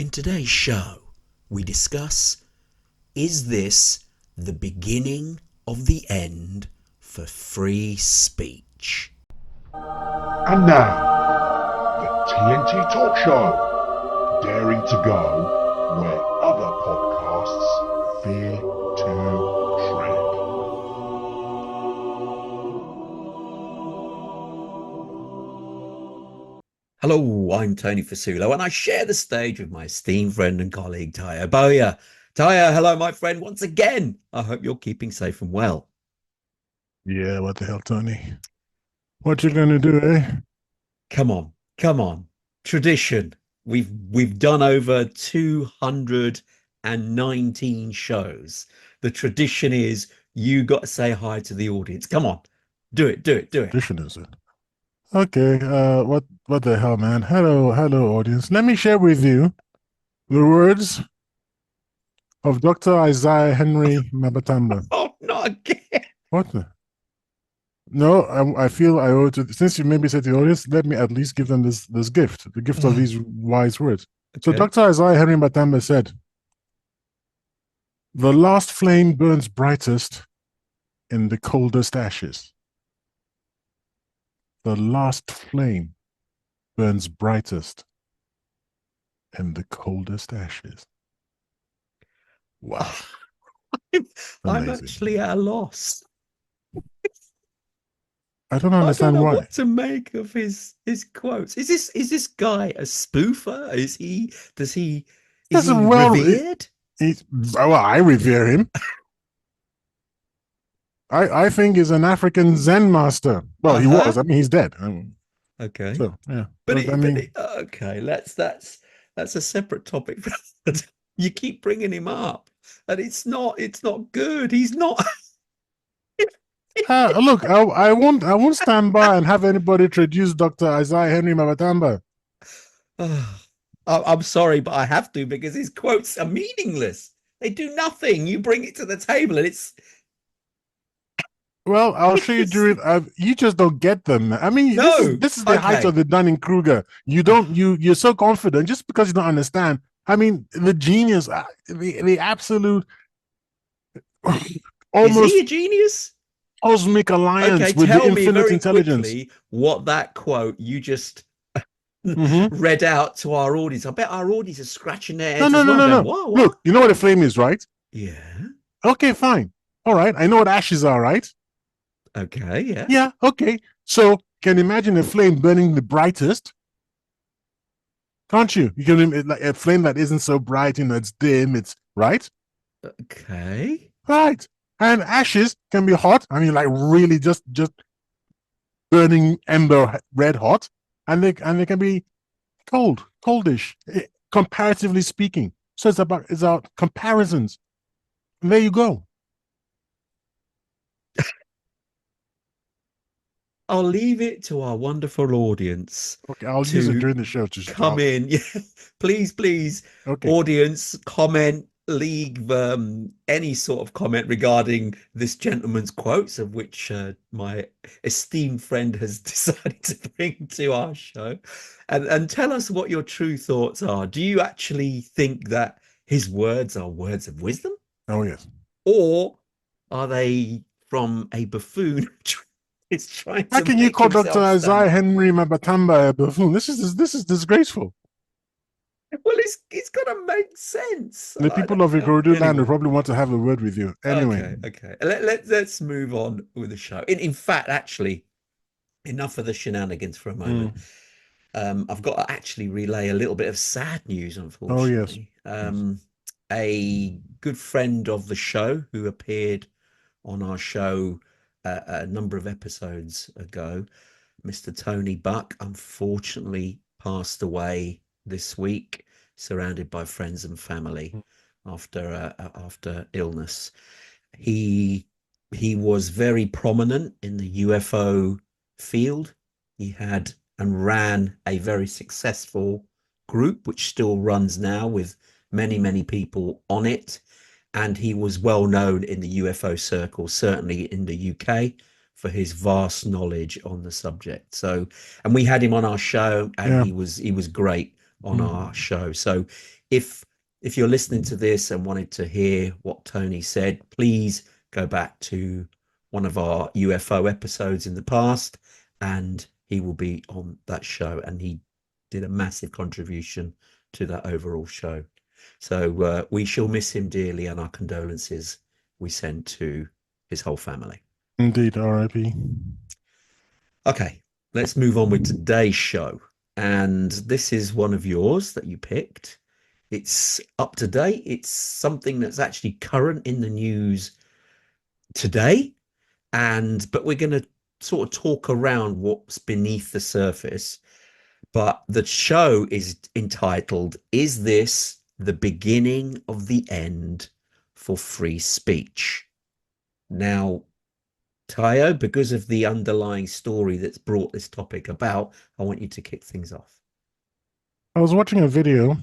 In today's show, we discuss, is this the beginning of the end for free speech? And now, the TNT Talk Show, daring to go where other podcasts fear to tread. Hello, I'm Tony Fasulo, and I share the stage with my esteemed friend and colleague, Taya Boya. Taya, hello, my friend, once again. I hope you're keeping safe and well. Yeah, what the hell, Tony? What you gonna do, eh? Come on. Tradition. We've done over 219 shows. The tradition is you got to say hi to the audience. Come on. Do it. Tradition is it? Okay, what the hell, man? Hello, audience. Let me share with you the words of Dr. Isaiah Henry Mabatamba. Oh, not again. What the? No, I feel I owe to, since you maybe said to the audience, let me at least give them this gift, the gift of these wise words. So Okay. Dr. Isaiah Henry Mabatamba said, "The last flame burns brightest in the coldest ashes." The last flame burns brightest in the coldest ashes. Wow. I'm Amazing. actually at a loss. I don't I don't understand know why. what to make of his quotes. Is this guy a spoofer? Is he revered? Well, I revere him. I think he's an African Zen master. Well, he was. I mean, he's dead. Okay. So yeah. Okay, that's a separate topic. You keep bringing him up, and it's not good. He's not. Look, I won't stand by and have anybody introduce Dr. Isaiah Henry Mabatamba. I'm sorry, but I have to, because his quotes are meaningless. They do nothing. You bring it to the table, and it's. Well, I'll show you during. You just don't get them. I mean, No. This is the height of the Dunning-Kruger. You're so confident just because you don't understand. I mean, the genius, the absolute, almost. Is he a genius? Cosmic alliance Okay, with tell the me infinite very intelligence. quickly what that quote you just read out to our audience. I bet our audience is scratching their heads as well. No. What? Look, you know what a flame is, right? Yeah. Okay, fine. All right. I know what ashes are, right? Okay, yeah. Yeah, okay. So can you imagine a flame burning the brightest? Can't you? You can, like a flame that isn't so bright, it's dim, it's right. Okay. Right. And ashes can be hot. I mean, like really just burning ember red hot, and they can be coldish, comparatively speaking. So it's about comparisons. And there you go. I'll leave it to our wonderful audience. Okay, I'll use it during the show to come in. Yeah, please, okay. Audience, comment, leave any sort of comment regarding this gentleman's quotes, of which my esteemed friend has decided to bring to our show, and tell us what your true thoughts are. Do you actually think that his words are words of wisdom? Oh yes. Or are they from a buffoon? It's trying to. How can you call Dr. Isaiah Henry Mabatamba a buffoon? This is disgraceful. Well, it's got to make sense. The people of Ikorodu land will probably want to have a word with you. Anyway. Okay. Let's move on with the show. In fact, actually, enough of the shenanigans for a moment. I've got to actually relay a little bit of sad news, unfortunately. Oh, yes. A good friend of the show who appeared on our show a number of episodes ago, Mr. Tony Buck, unfortunately passed away this week, surrounded by friends and family after illness. He was very prominent in the UFO field. He had and ran a very successful group, which still runs now with many people on it. And he was well known in the UFO circle, certainly in the UK, for his vast knowledge on the subject. So, and we had him on our show, and he was great on our show. So if you're listening to this and wanted to hear what Tony said, please go back to one of our UFO episodes in the past, and he will be on that show. And he did a massive contribution to that overall show. So we shall miss him dearly, and our condolences we send to his whole family. Indeed, R.I.P. Okay, let's move on with today's show. And this is one of yours that you picked. It's up to date. It's something that's actually current in the news today. But we're going to sort of talk around what's beneath the surface. But the show is entitled, Is This the Beginning of the End for Free Speech? Now, Tayo, because of the underlying story that's brought this topic about, I want you to kick things off. I was watching a video,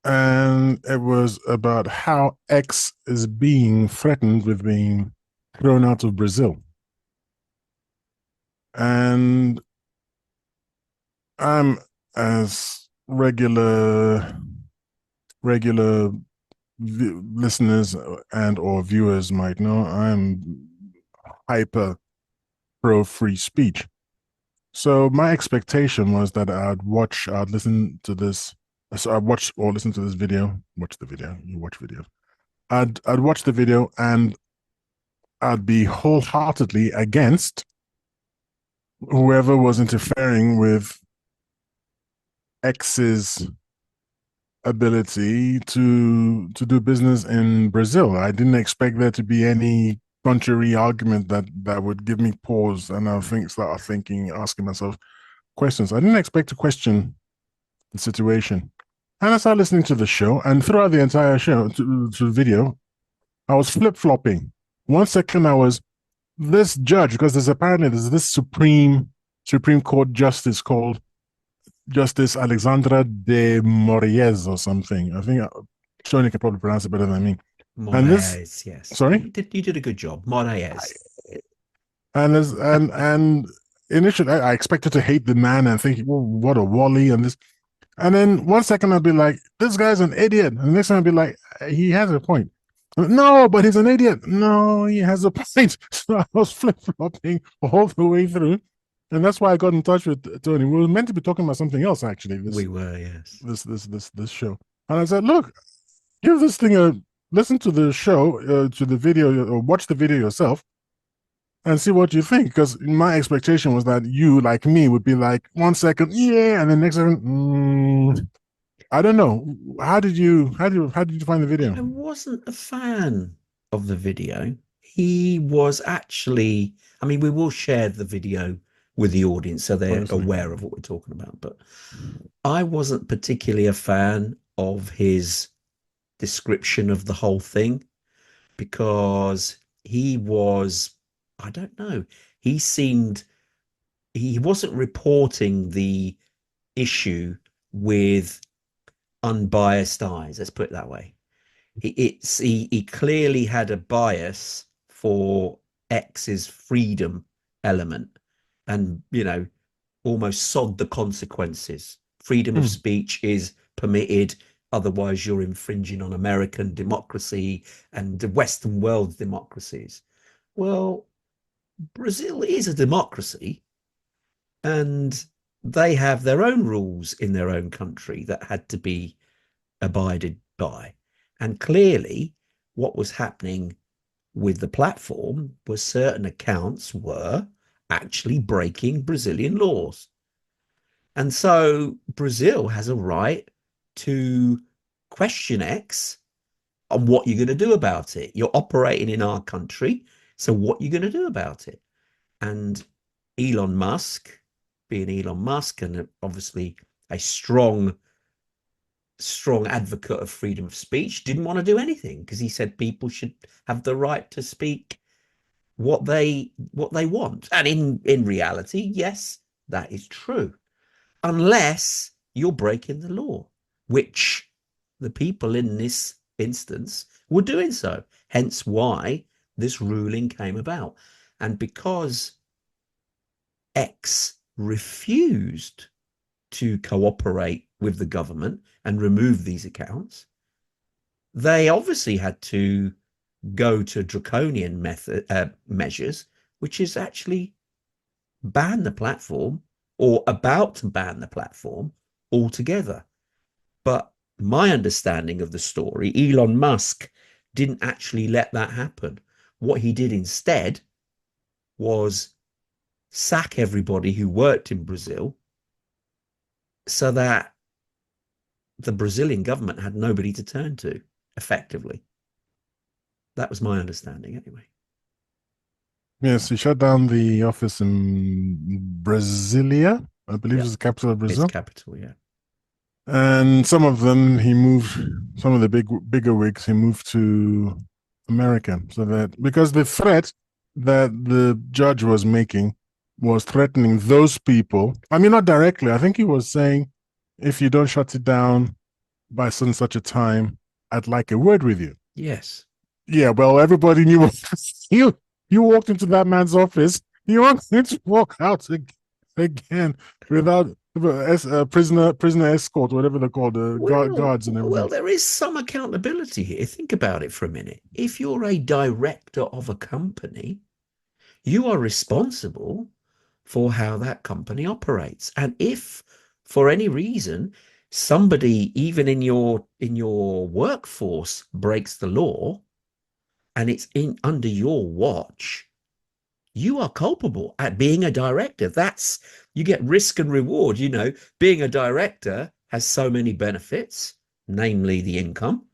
and it was about how X is being threatened with being thrown out of Brazil. And I'm, as regular listeners and or viewers might know, I'm hyper pro free speech. So my expectation was that I'd listen to this. So I'd watch or listen to this video. Watch the video. You watch videos. I'd watch the video, and I'd be wholeheartedly against whoever was interfering with X's ability to do business in Brazil. I didn't expect there to be any contrary argument that would give me pause, and I think start thinking, asking myself questions. I didn't expect to question the situation. And I started listening to the show, and throughout the entire show, to the video, I was flip-flopping. 1 second I was this judge, because there's this Supreme Court justice called Justice Alexandra de Moraes or something. I think Tony can probably pronounce it better than me. Moraes, yes. Sorry? You did a good job. Moraes. And initially I expected to hate the man and think, well, what a wally and this. And then 1 second I'd be like, this guy's an idiot. And the next time I'd be like, he has a point. No, but he's an idiot. No, he has a point. So I was flip-flopping all the way through. And that's why I got in touch with Tony. We were meant to be talking about something else, actually. We were, yes. This show. And I said, look, give this thing a listen to the show, to the video, or watch the video yourself, and see what you think. Because my expectation was that you, like me, would be like 1 second, yeah, and then next second, I don't know. How did you find the video? I wasn't a fan of the video. He was actually, I mean, we will share the video with the audience so they're aware of what we're talking about. But I wasn't particularly a fan of his description of the whole thing, because he was, I don't know, he wasn't reporting the issue with unbiased eyes. Let's put it that way. He clearly had a bias for X's freedom element, and almost sod the consequences. Freedom of speech is permitted, otherwise you're infringing on American democracy and the Western world's democracies. Well, Brazil is a democracy, and they have their own rules in their own country that had to be abided by. And clearly what was happening with the platform was certain accounts were actually breaking Brazilian laws. And so Brazil has a right to question X on what you're going to do about it. You're operating in our country, so what are you going to do about it? And Elon Musk, being Elon Musk, and obviously a strong advocate of freedom of speech, didn't want to do anything, because he said people should have the right to speak what they want. And in reality, yes, that is true, unless you're breaking the law, which the people in this instance were doing so, hence why this ruling came about. And because X refused to cooperate with the government and remove these accounts, they obviously had to go to draconian measures, which is actually ban the platform or about to ban the platform altogether. But my understanding of the story, Elon Musk didn't actually let that happen. What he did instead was sack everybody who worked in Brazil so that the Brazilian government had nobody to turn to effectively. That was my understanding anyway. Yes, he shut down the office in Brasilia, I believe is the capital of Its Brazil. capital, yeah. And some of them he moved, some of the bigger wigs he moved to America, so that because the threat that the judge was making was threatening those people. I mean, not directly. I think he was saying, if you don't shut it down by such a time, I'd like a word with you. Yes. Yeah, well, everybody knew you walked into that man's office, you weren't going to walk out again without a prisoner escort, whatever they're called, guards and everything. Well, there is some accountability here. Think about it for a minute. If you're a director of a company, you are responsible for how that company operates. And if for any reason somebody even in your workforce breaks the law and it's in under your watch, you are culpable at being a director. That's you get risk and reward. Being a director has so many benefits, namely the income,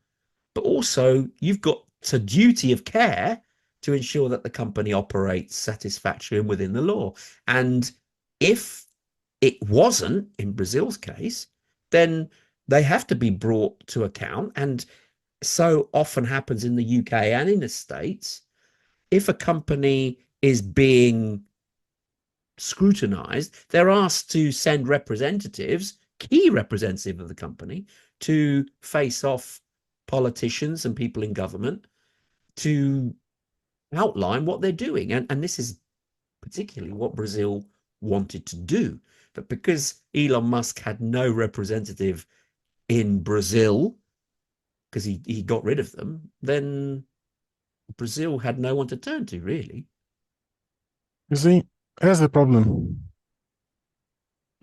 but also you've got a duty of care to ensure that the company operates satisfactorily and within the law. And if it wasn't in Brazil's case, then they have to be brought to account. And so often happens in the UK and in the States, if a company is being scrutinized, they're asked to send representatives, key representative of the company, to face off politicians and people in government to outline what they're doing. And this is particularly what Brazil wanted to do. But because Elon Musk had no representative in Brazil, because he got rid of them, then Brazil had no one to turn to, really. You see, here's the problem.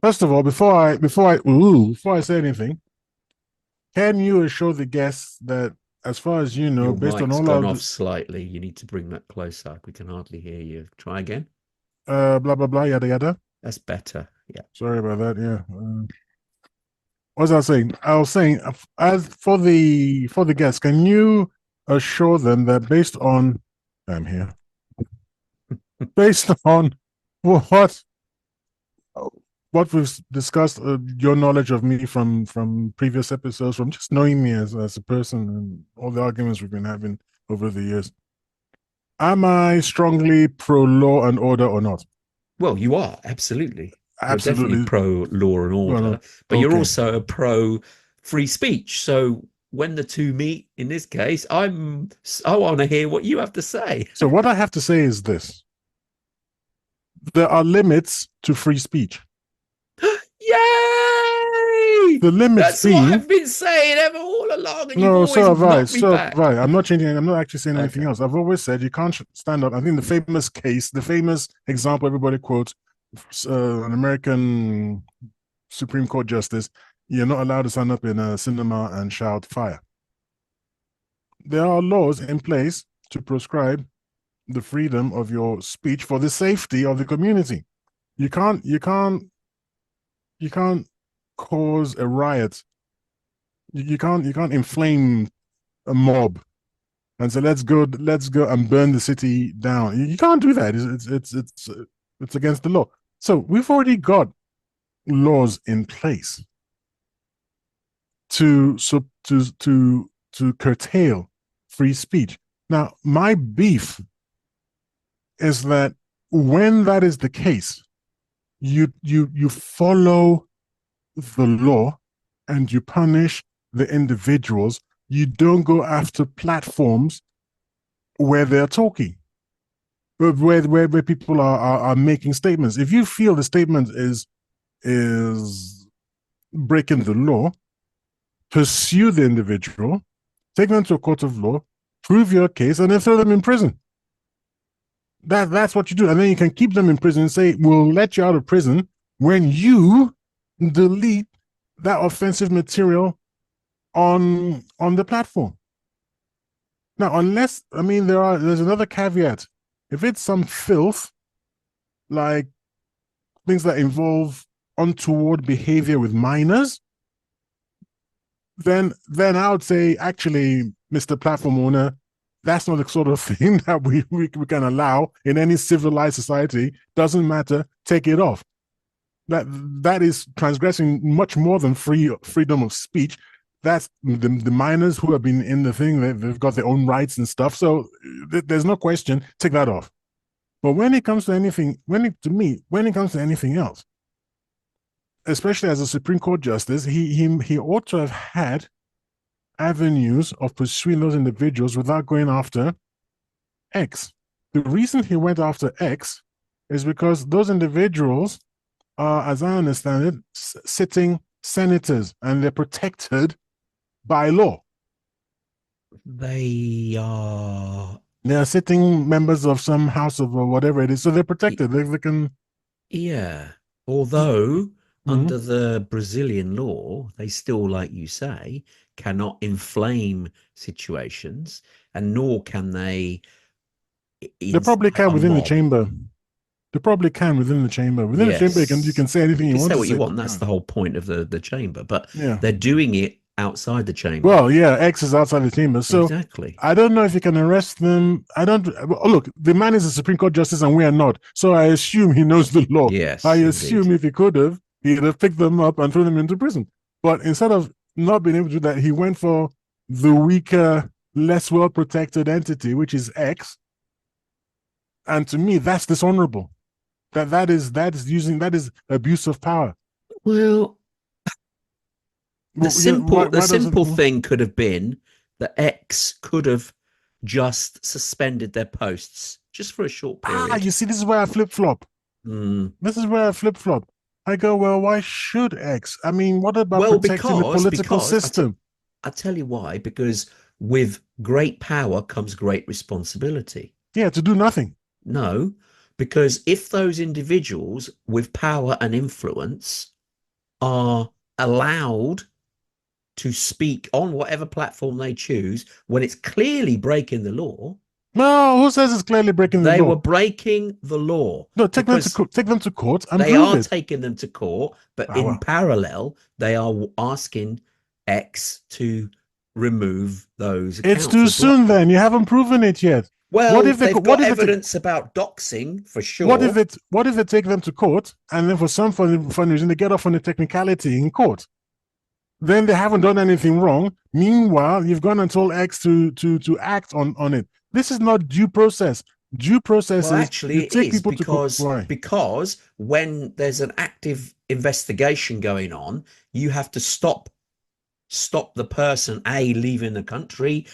First of all, before I say anything, can you assure the guests that, as far as you know, Your based on mic's all gone of off slightly. You need to bring that closer. We can hardly hear you. Try again. blah blah blah yada yada. That's better. Yeah. Sorry about that. Yeah. What was I saying? I was saying, as for the guests, can you assure them that based on, I'm here, based on what what we've discussed, your knowledge of me from previous episodes, from just knowing me as a person and all the arguments we've been having over the years, am I strongly pro law and order or not? Well, you are absolutely. You're definitely Absolutely. pro law and order, but you're Okay. also a pro free speech. So when the two meet, in this case, I want to hear what you have to say. So what I have to say is this: there are limits to free speech. Yay! The limits That's what being, I've been saying all along, and you've no, always so have I. knocked me So have back. I. I'm not changing. I'm not actually saying anything Okay. else. I've always said you can't stand up. I think the famous case, the famous example everybody quotes, an American Supreme Court justice, you're not allowed to stand up in a cinema and shout fire. There are laws in place to prescribe the freedom of your speech for the safety of the community. You can't cause a riot. You can't inflame a mob and say let's go and burn the city down. You can't do that. It's against the law. So we've already got laws in place to curtail free speech. Now, my beef is that when that is the case, you follow the law and you punish the individuals. You don't go after platforms where they're talking, where people are making statements. If you feel the statement is breaking the law, pursue the individual, take them to a court of law, prove your case, and then throw them in prison. That's what you do. And then you can keep them in prison and say, we'll let you out of prison when you delete that offensive material on the platform. Now, unless, I mean, there's another caveat. If it's some filth, like things that involve untoward behavior with minors, then I would say, actually, Mr. Platform Owner, that's not the sort of thing that we can allow in any civilized society. Doesn't matter, take it off. That is transgressing much more than freedom of speech. That's the minors who have been in the thing, they've got their own rights and stuff. So there's no question, take that off. But when it comes to anything, when it comes to anything else, especially as a Supreme Court justice, he ought to have had avenues of pursuing those individuals without going after X. The reason he went after X is because those individuals are, as I understand it, sitting senators, and they're protected by law. They are sitting members of some house of or whatever it is, so they're protected. They can. Yeah. Although under the Brazilian law, they still, like you say, cannot inflame situations, and nor can they. They probably can within the chamber. They probably can within the chamber. Within the chamber, you can say anything you want. Say what you want. That's the whole point of the chamber. But yeah, they're doing it outside the chamber. Well, yeah, X is outside the chamber. So exactly. I don't know if you can arrest them. I don't. Look, the man is a Supreme Court justice, and we are not. So I assume he knows the law. Yes. I assume if he could have, he'd have picked them up and thrown them into prison. But instead of not being able to do that, he went for the weaker, less well protected entity, which is X. And to me, that's dishonorable. That is abuse of power. Well, the simple thing could have been that X could have just suspended their posts just for a short period. You see, this is where I flip-flop. This is where I flip-flop. I go, well, why should X? I mean, what about protecting the political system? I tell you why, because with great power comes great responsibility. Yeah, to do nothing. No, because if those individuals with power and influence are allowed to speak on whatever platform they choose when it's clearly breaking the law. No, who says it's clearly breaking the law? They were breaking the law. No, take them to court and they prove are it. taking them to court, but in parallel, they are asking X to remove those accounts. It's too soon then. You haven't proven it yet. Well, what if they've got evidence about doxing for sure? What if they take them to court and then for some fun reason they get off on a technicality in court? Then they haven't done anything wrong. Meanwhile, you've gone and told X to act on it. This is not due process. Due process is actually it is because when there's an active investigation going on, you have to stop the person leaving the country,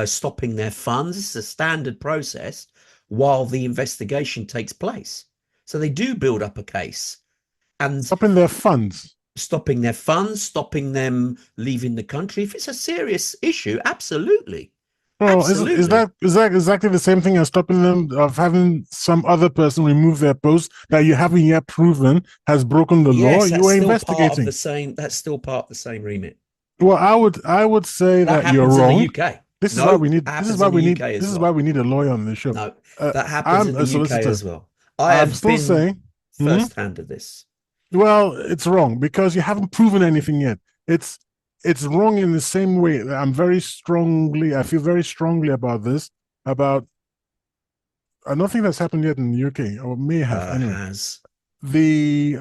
stopping their funds. It's a standard process while the investigation takes place. So they do build up a case and stopping their funds, stopping them leaving the country. If it's a serious issue, absolutely. Well, is that exactly the same thing as stopping them of having some other person remove their post that you haven't yet proven has broken the law? You are investigating. That's still part of the same remit. Well, I would say that you're wrong. In the UK. This is why we need a lawyer on this show. No, that happens in the UK as well. I'm still saying first-hand of this. Well, it's wrong because you haven't proven anything yet. It's wrong in the same way. I feel very strongly about this. About nothing that's happened yet in the UK, or may have anyway. Has the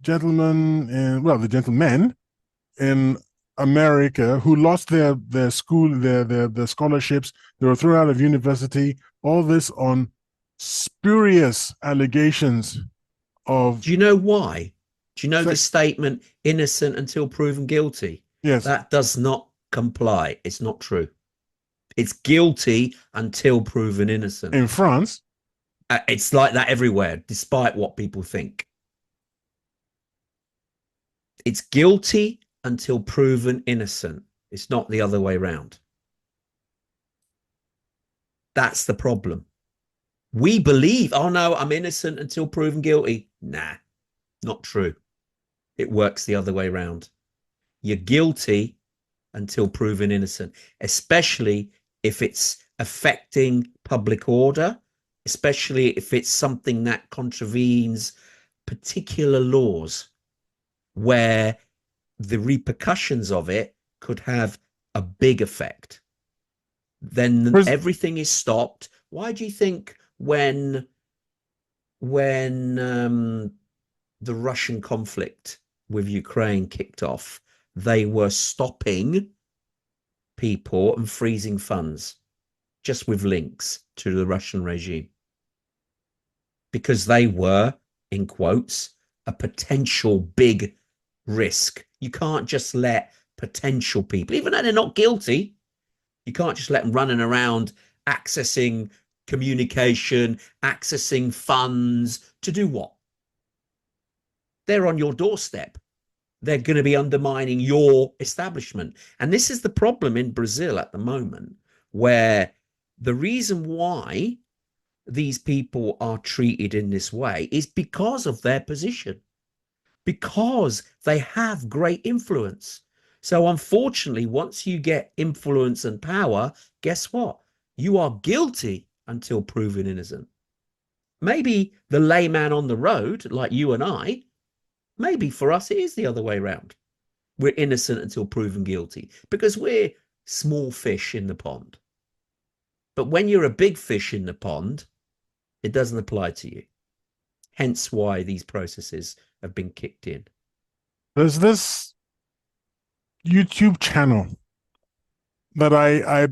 gentlemen in America who lost their school, their scholarships, they were thrown out of university, all this on spurious allegations of... Do you know why? Do you know the statement, innocent until proven guilty? Yes. That does not comply. It's not true. It's guilty until proven innocent. In France? It's like that everywhere, despite what people think. It's guilty until proven innocent. It's not the other way around. That's the problem. We believe, oh no, I'm innocent until proven guilty. Nah, not true. It works the other way around. You're guilty until proven innocent, especially if it's affecting public order, especially if it's something that contravenes particular laws where the repercussions of it could have a big effect. Then everything is stopped. Why do you think when the Russian conflict with Ukraine kicked off, they were stopping people and freezing funds just with links to the Russian regime? Because they were, in quotes, a potential big risk. You can't just let potential people, even though they're not guilty, you can't just let them running around accessing communication, accessing funds to do what? They're on your doorstep. They're going to be undermining your establishment. And this is the problem in Brazil at the moment, where the reason why these people are treated in this way is because of their position, because they have great influence. So unfortunately, once you get influence and power, guess what? You are guilty until proven innocent. Maybe the layman on the road, like you and I, maybe for us it is the other way around. We're innocent until proven guilty because we're small fish in the pond. But when you're a big fish in the pond, it doesn't apply to you. Hence why these processes have been kicked in. There's this YouTube channel that I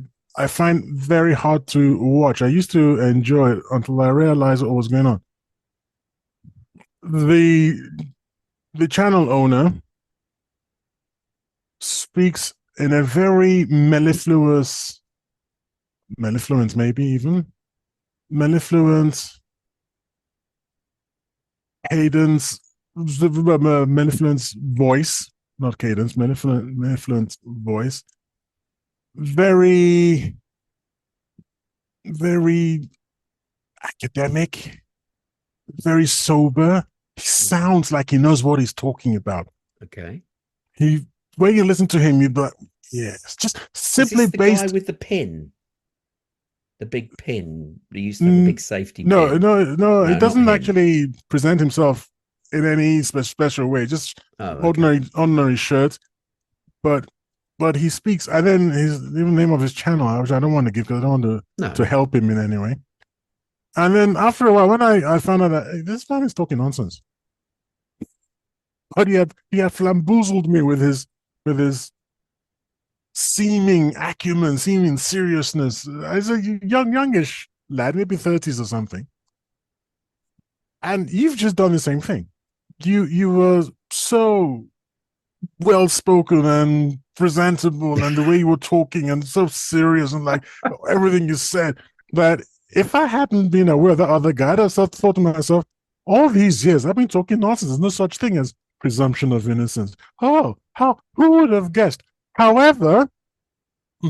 find very hard to watch. I used to enjoy it until I realized what was going on. The channel owner speaks in a very mellifluous cadence, mellifluence voice, not cadence, mellifluence voice. Very, very academic, very sober. He sounds like he knows what he's talking about. Okay. When you listen to him, you'd be like, yes, just simply is this the based. guy with the pin, the big pin. He used to have a big safety pin. No, he doesn't actually present himself in any special way. Just ordinary shirt, but he speaks. And then the name of his channel, which I don't want to give because I don't want to help him in any way. And then after a while, when I found out that this man is talking nonsense, but he had flamboozled me with his seeming acumen, seeming seriousness. As a youngish lad, maybe 30s or something. And you've just done the same thing. You were so well spoken and presentable, and the way you were talking, and so serious, and like everything you said, that if I hadn't been aware of that other guy, I'd have thought to myself, all these years I've been talking nonsense. There's no such thing as presumption of innocence. Who would have guessed? However,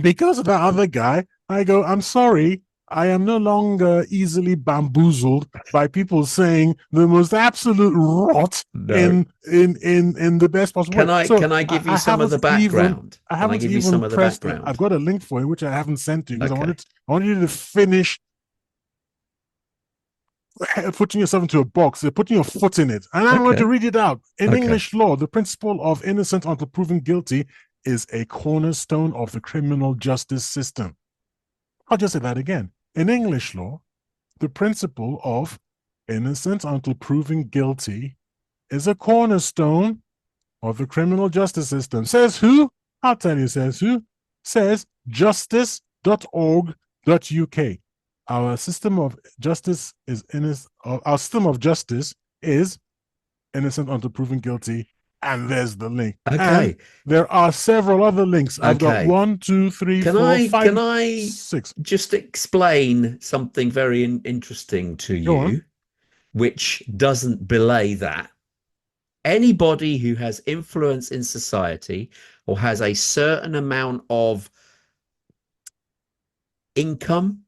because of that other guy, I go, I'm sorry, I am no longer easily bamboozled by people saying the most absolute rot in the best possible way. Can I give you some of the background? I haven't even pressed it. I've got a link for it, which I haven't sent to you because I wanted you to finish putting yourself into a box, putting your foot in it. And I'm going to read it out. In English law, the principle of innocent until proven guilty is a cornerstone of the criminal justice system. I'll just say that again. In English law, the principle of innocent until proven guilty is a cornerstone of the criminal justice system. Says who? I'll tell you, says who? Says justice.org.uk. Our system of justice is innocent. Our system of justice is innocent until proven guilty. And there's the link. Okay. And there are several other links. I've got 1, 2, 3, 4, 5, can I 6. Just explain something very interesting to you, which doesn't belay that. anybody who has influence in society or has a certain amount of income,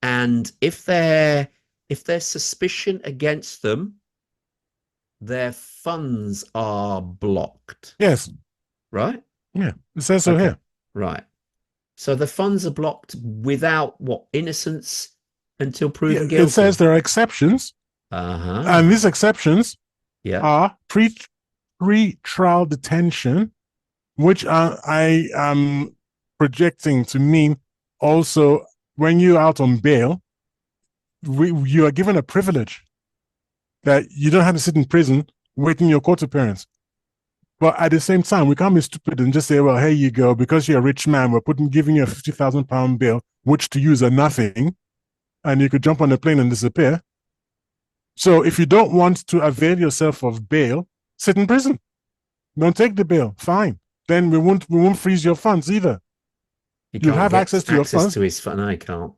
and if there's suspicion against them, their funds are blocked. Yes. Right? Yeah. It says so here. Right. So the funds are blocked without what, innocence until proven guilty. It says there are exceptions. And these exceptions are pre-trial detention, which I am projecting to mean also when you're out on bail, you are given a privilege that you don't have to sit in prison waiting your court appearance. But at the same time, we can't be stupid and just say, well, here you go, because you're a rich man, we're giving you a £50,000 bail, which to use are nothing, and you could jump on a plane and disappear. So if you don't want to avail yourself of bail, sit in prison. Don't take the bail. Fine. Then we won't freeze your funds either. You'll have access to your funds. To his fund. No, I can't.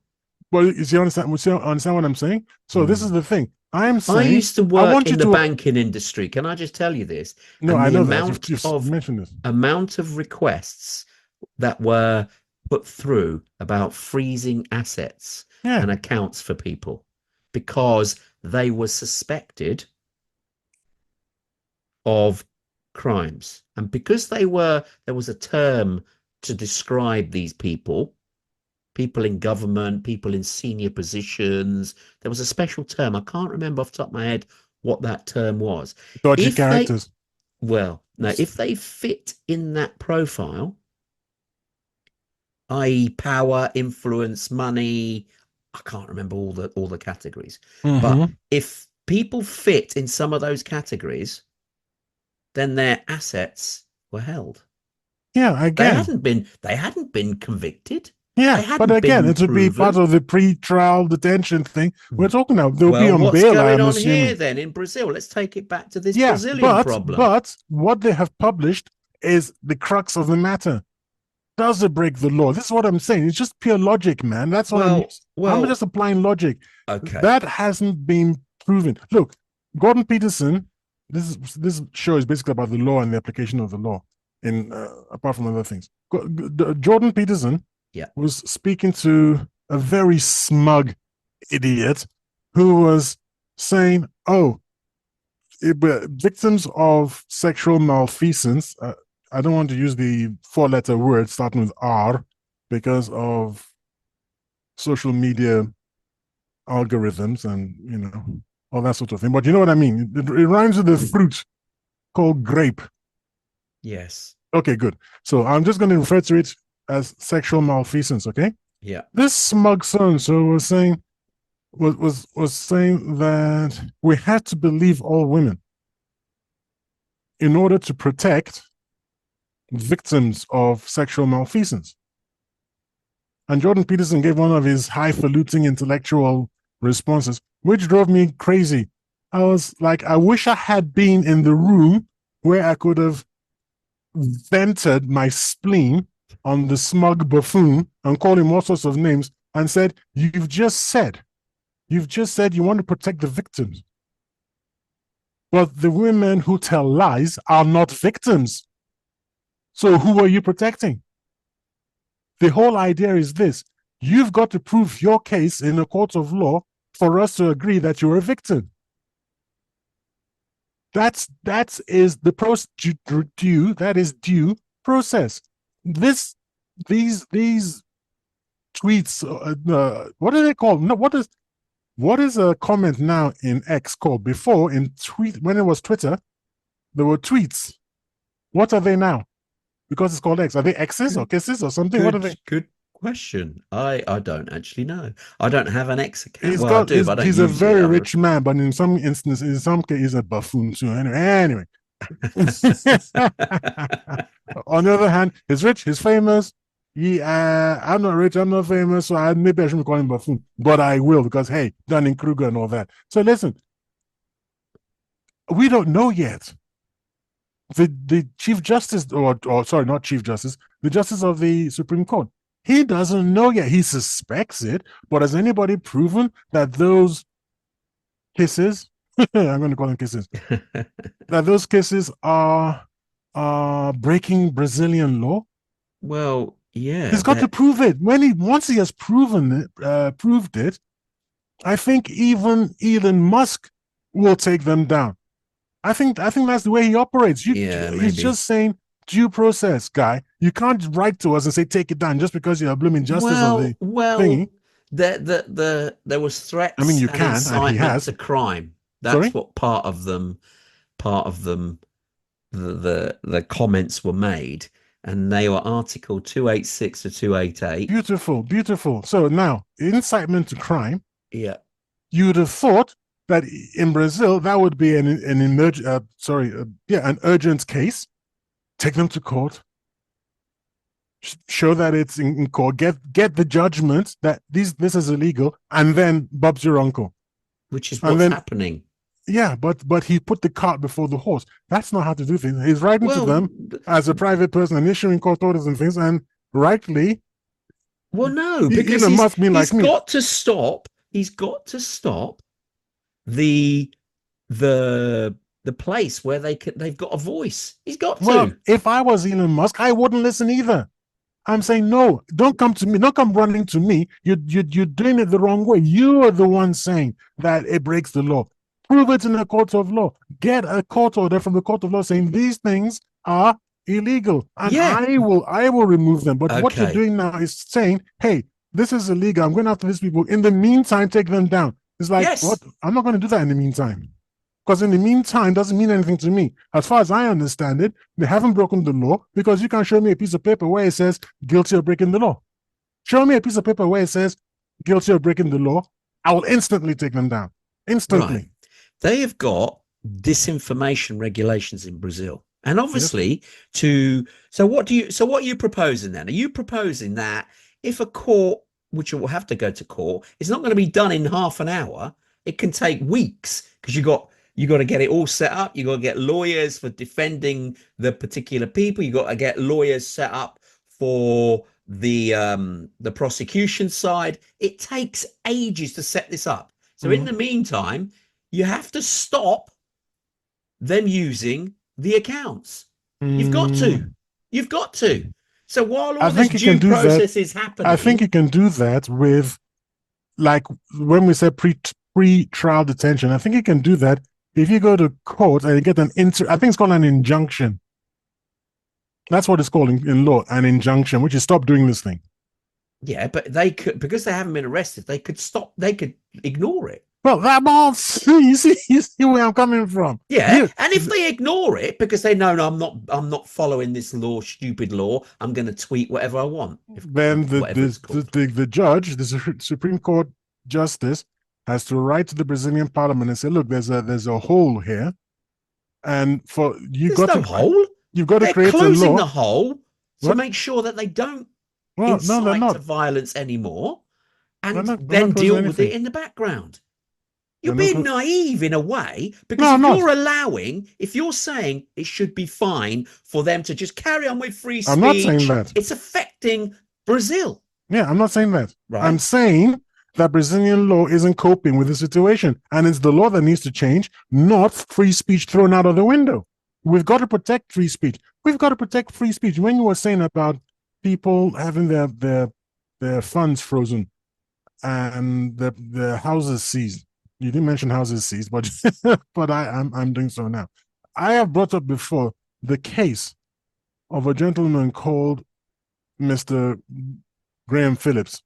Well, you understand what I'm saying? So this is the thing. I'm saying I used to work in the banking industry. Can I just tell you this? No, I know that. You've mentioned this. Amount of requests that were put through about freezing assets and accounts for people because they were suspected of crimes. And because there was a term to describe these people in government, people in senior positions. There was a special term. I can't remember off the top of my head what that term was. Dodgy characters. If they fit in that profile, i.e. power, influence, money, I can't remember all the categories. But if people fit in some of those categories, then their assets were held. Yeah, again. They hadn't been convicted. Yeah, but again, it would be part of the pre-trial detention thing we're talking about. They'll be on bail. What's going on here then in Brazil? Let's take it back to this Brazilian problem. But what they have published is the crux of the matter. Does it break the law? This is what I'm saying. It's just pure logic, man. That's what I'm just applying logic. Okay. That hasn't been proven. Look, Gordon Peterson, this show is basically about the law and the application of the law, apart from other things. Jordan Peterson was speaking to a very smug idiot who was saying, victims of sexual malfeasance, I don't want to use the 4-letter word starting with R because of social media algorithms and, all that sort of thing. But you know what I mean? It rhymes with the fruit called grape. Yes. Okay, good. So I'm just going to refer to it as sexual malfeasance, okay? Yeah. This smug so-and-so was saying that we had to believe all women in order to protect victims of sexual malfeasance. And Jordan Peterson gave one of his highfalutin intellectual responses, which drove me crazy. I was like, I wish I had been in the room where I could have vented my spleen on the smug buffoon and called him all sorts of names and said, you've just said you want to protect the victims. But the women who tell lies are not victims. So who are you protecting? The whole idea is this. You've got to prove your case in a court of law for us to agree that you're a victim. That is due process. These tweets, what are they called? No, what is a comment now in X called? Before in when it was Twitter, there were tweets. What are they now? Because it's called X. Are they X's or kisses or something? What are they? Good question. I don't actually know. I don't have an X account. He's a very rich man, but in some instances, in some cases, he's a buffoon too. Anyway. On the other hand, he's rich, he's famous. I'm not rich, I'm not famous, so maybe I shouldn't call him buffoon, but I will because hey, Dunning-Kruger and all that. So listen, we don't know yet. The Chief Justice, or sorry, not Chief Justice, the Justice of the Supreme Court, he doesn't know yet. He suspects it, but has anybody proven that those kisses I'm going to call them cases. That those cases are breaking Brazilian law. Well, yeah, He's got to prove it. Once he has proved it, I think even Elon Musk will take them down. I think that's the way he operates. yeah, He's maybe. just saying due process, guy. You can't write to us and say take it down just because you're a blooming justice of the Well, thingy. there was I mean, threats you and can, and he incitement has. to crime. That's Sorry, what part of them the comments were made, and they were Article 286 to 288. beautiful, beautiful. So now incitement to crime. Yeah, You'd have thought that in Brazil that would be an urgent case. Take them to court, show that it's in court, get the judgment that this is illegal, and then Bob's your uncle. which is And what's then happening. yeah, but he put the cart before the horse. That's not how to do things. He's writing to Well, them as a private person and issuing court orders and things, and rightly, no, because Elon Musk being he's like me. got to stop. He's got to stop the the the place where they've got a voice. He's got Well, to. if I was Elon Musk, I wouldn't listen either. I'm saying no. Don't come to me. Don't come running to me. You're doing it the wrong way. You are the one saying that it breaks the law. Prove it in a court of law. Get a court order from the court of law saying these things are illegal, and Yeah. I will remove them. But what you're Okay. doing now is saying, hey, this is illegal. I'm going after these people. In the meantime, take them down. It's like, Yes. what? I'm not going to do that in the meantime. Because in the meantime doesn't mean anything to me. As far as I understand it, they haven't broken the law because you can show me a piece of paper where it says guilty of breaking the law. Show me a piece of paper where it says guilty of breaking the law. I will instantly take them down. Instantly. Right. They have got disinformation regulations in Brazil. And obviously so what are you proposing then? Are you proposing that if a court, which will have to go to court, it's not going to be done in half an hour, it can take weeks because you got to get it all set up. You got to get lawyers for defending the particular people. You got to get lawyers set up for the prosecution side. It takes ages to set this up. So in the meantime, you have to stop them using the accounts. You've got to. You've got to. So while all this due process is happening, I think you can do that with, like, when we say pre-trial detention. I think you can do that if you go to court and you get I think it's called an injunction. That's what it's called in law, an injunction, which is stop doing this thing. Yeah, but they could, because they haven't been arrested, they could ignore it. Well, you see where I'm coming from. Yeah, and if they ignore it because they know, no, I'm not following this stupid law, I'm going to tweet whatever I want. Then the judge, the Supreme Court justice, has to write to the Brazilian Parliament and say, look, there's a hole here, and you've got to create a law. Closing the hole to make sure that they don't incite to violence anymore, and then deal with it in the background. You're being naive in a way, because if you're saying it should be fine for them to just carry on with free speech, I'm not saying that. It's affecting Brazil. Yeah, I'm not saying that. Right. I'm saying that Brazilian law isn't coping with the situation, and it's the law that needs to change, not free speech thrown out of the window. We've got to protect free speech. We've got to protect free speech. When you were saying about people having their funds frozen and the houses seized, you didn't mention houses seized, but but I'm doing so now. I have brought up before the case of a gentleman called Mr. Graham Phillips.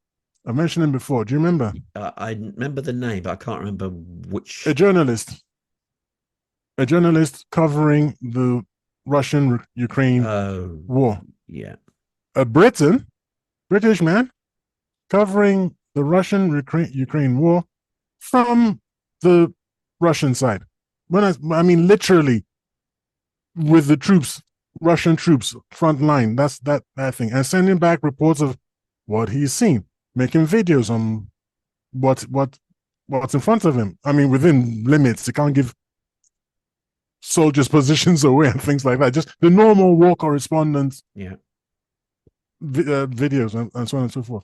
I mentioned him before. Do you remember? I remember the name, but I can't remember which. A journalist covering the Russian-Ukraine war. Yeah. A British man, covering the Russian-Ukraine war from the Russian side. When I mean literally with the troops, Russian troops, front line. That's that thing, and sending back reports of what he's seen, making videos on what's in front of him. I mean, within limits. He can't give soldiers' positions away and things like that. Just the normal war correspondence. Yeah. Videos and so on and so forth.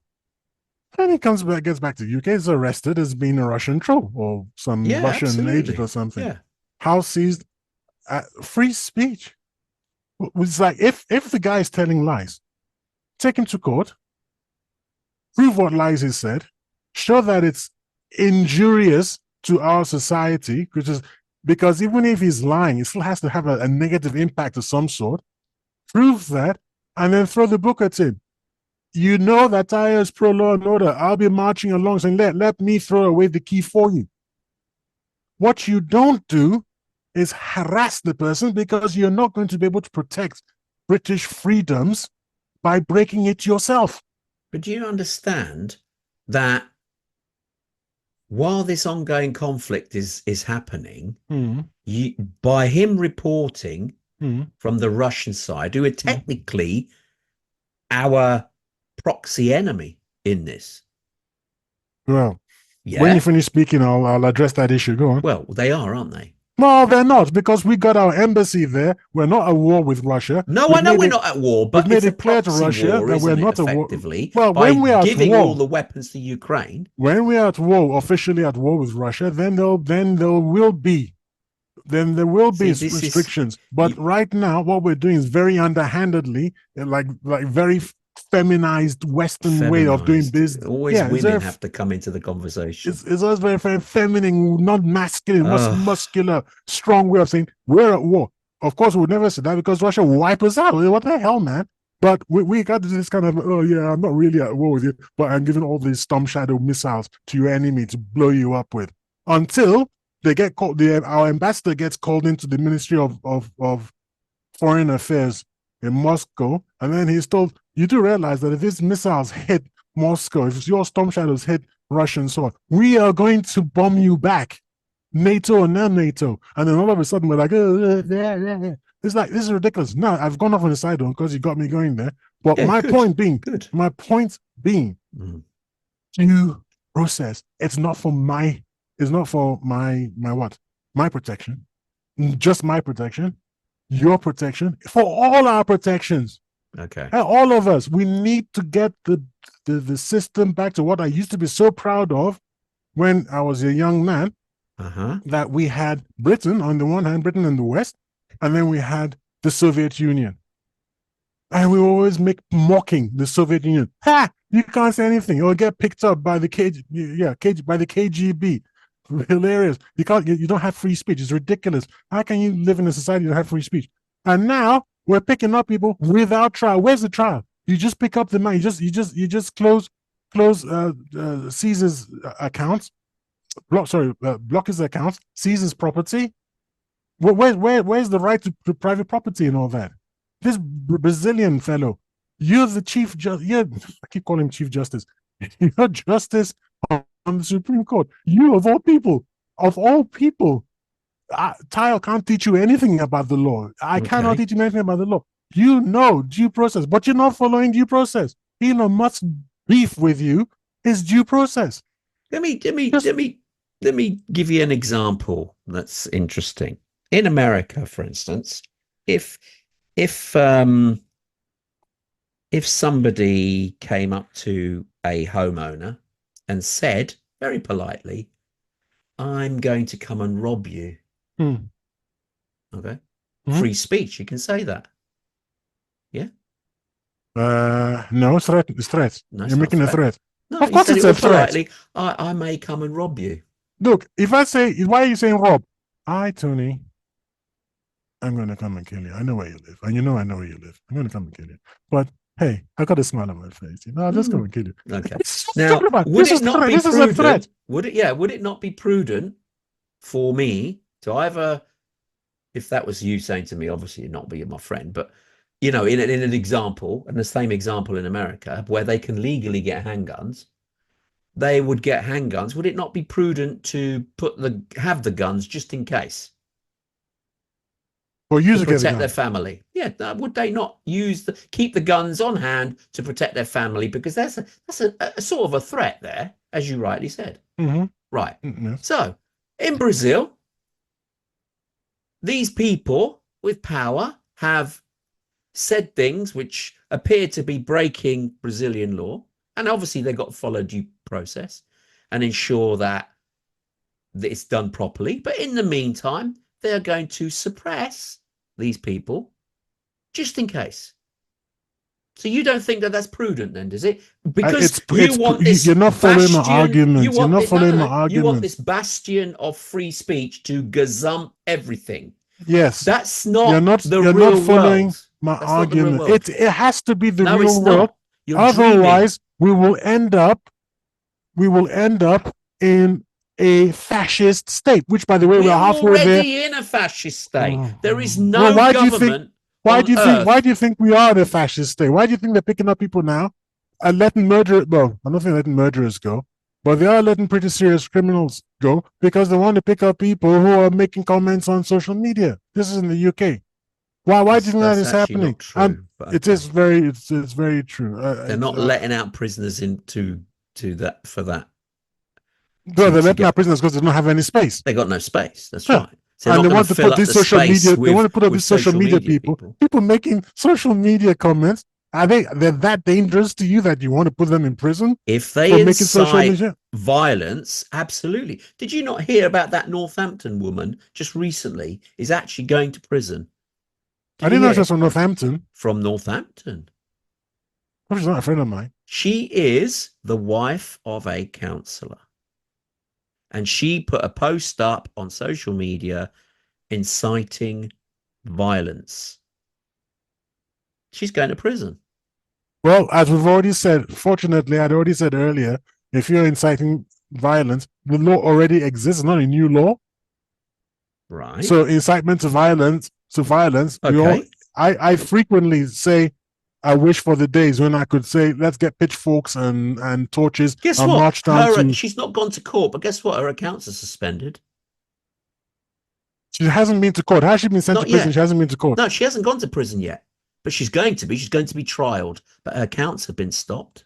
And he gets back to the UK, is arrested as being a Russian troll or some Yeah, Russian agent absolutely. or something. Yeah. House seized. Free speech. It's like if the guy is telling lies, take him to court, prove what lies he said, show that it's injurious to our society, which is because even if he's lying, it still has to have a negative impact of some sort. Prove that, and then throw the book at him. You know that Tyre is pro law and order. I'll be marching along saying, let me throw away the key for you. What you don't do is harass the person because you're not going to be able to protect British freedoms by breaking it yourself. But do you understand that while this ongoing conflict is happening, by him reporting from the Russian side, who are technically our proxy enemy in this. Well, yeah. When you finish speaking, I'll address that issue. Go on. Well, they are, aren't they? No, they're not, because we got our embassy there. We're not at war with Russia. No, I know we're not at war, but it's a proxy war, that we're not effectively, well, by when we're giving at war, all the weapons to Ukraine. When we're at war, officially at war with Russia, then there will be restrictions. But right now, what we're doing is very underhandedly, like very feminized Western way of doing business. Always women have to come into the conversation. It's always very, very feminine, not masculine, muscular, strong way of saying we're at war. Of course, we would never say that because Russia will wipe us out. What the hell, man? But we got this kind of, oh yeah, I'm not really at war with you, but I'm giving all these storm shadow missiles to your enemy to blow you up with. Until they get called, our ambassador gets called into the Ministry of Foreign Affairs in Moscow, and then he's told, you do realize that if these missiles hit Moscow, if your storm shadows hit Russia and so on, we are going to bomb you back, NATO or non-NATO. And then all of a sudden we're like, it's like, this is ridiculous. No, I've gone off on the side one because you got me going there. But my point being, due process. It's not for my what? My protection. Just my protection. Your protection. For all our protections. Okay. And all of us, we need to get the system back to what I used to be so proud of when I was a young man. That we had Britain on the one hand, Britain in the West, and then we had the Soviet Union. And we always make mocking the Soviet Union. Ha! You can't say anything. Or get picked up by the by the KGB. Hilarious. You don't have free speech. It's ridiculous. How can you live in a society that have free speech? And now we're picking up people without trial. Where's the trial? You just pick up the man. You just close Caesar's accounts. Block his accounts, seize his property. Where's the right to private property and all that? This Brazilian fellow, you're the chief justice. I keep calling him Chief Justice. You're justice on the Supreme Court. You of all people, Tile can't teach you anything about the law. I cannot teach you anything about the law. You know due process, but you're not following due process. Elon Musk's beef with you is due process. Let me give you an example that's interesting. In America, for instance, if somebody came up to a homeowner and said very politely, I'm going to come and rob you. Okay. Free speech, you can say that. Yeah. No, it's threat. It's threat. No, you're making a threat. No, of course it's a threat. Politely, I may come and rob you. Look, if I say, why are you saying rob? Tony, I'm going to come and kill you. I know where you live. And you know I know where you live. I'm going to come and kill you. But hey, I got a smile on my face. I'll just come and kill you. Okay. Now, would it not be prudent? Would it not be prudent for me to either, if that was you saying to me, obviously you're not being my friend, but in an example, and the same example in America, where they can legally get handguns, they would get handguns. Would it not be prudent to have the guns just in case? Or use to protect their family. Yeah, would they not keep the guns on hand to protect their family? Because that's a sort of a threat there, as you rightly said. Right. So in Brazil, these people with power have said things which appear to be breaking Brazilian law, And obviously they've got to follow due process and ensure that it's done properly. But in the meantime, they are going to suppress these people just in case. So you don't think that that's prudent, then, does it? Because you want this you're not following my bastion. You argument. You're want not this, no, following no, my no. You want argument. this bastion of free speech to gazump everything. Yes, That's you're not not the you're real not following world. my That's not the real argument. world. It has to be the No, real it's world. not. You're Otherwise, dreaming. we will end up in a fascist state. Which, by the way, we're We're halfway there. already in a fascist state. Oh. There is Well, no why do you think? government Why on do you think? earth. Why do you think we are in a fascist state? Why do you think they're picking up people now and letting murderers? Well, I don't think letting murderers go, but they are letting pretty serious criminals go because they want to pick up people who are making comments on social media. This is in the UK. Why do you think that is happening? Not true, but it is very, it's very true. They're not letting out prisoners into that for that. No, they're letting out prisoners because they don't have any space. They got no space. That's right. So and they want to put these social media. They want to put up these social media people making social media comments. They're that dangerous to you that you want to put them in prison? If they incite violence, absolutely. Did you not hear about that Northampton woman just recently is actually going to prison? I didn't know she was from Northampton. From Northampton. Well, she's not a friend of mine. She is the wife of a councillor. And she put a post up on social media inciting violence. She's going to prison. Well, as we've already said, fortunately, I'd already said earlier, if you're inciting violence, the law already exists, not a new law. Right. So incitement to violence, okay. I frequently say, I wish for the days when I could say, let's get pitchforks and torches. Guess and what? March down she's not gone to court, but guess what? Her accounts are suspended. She hasn't been to court. Has she been sent to prison? She hasn't been to court. No, she hasn't gone to prison yet, but she's going to be. She's going to be trialed, but her accounts have been stopped.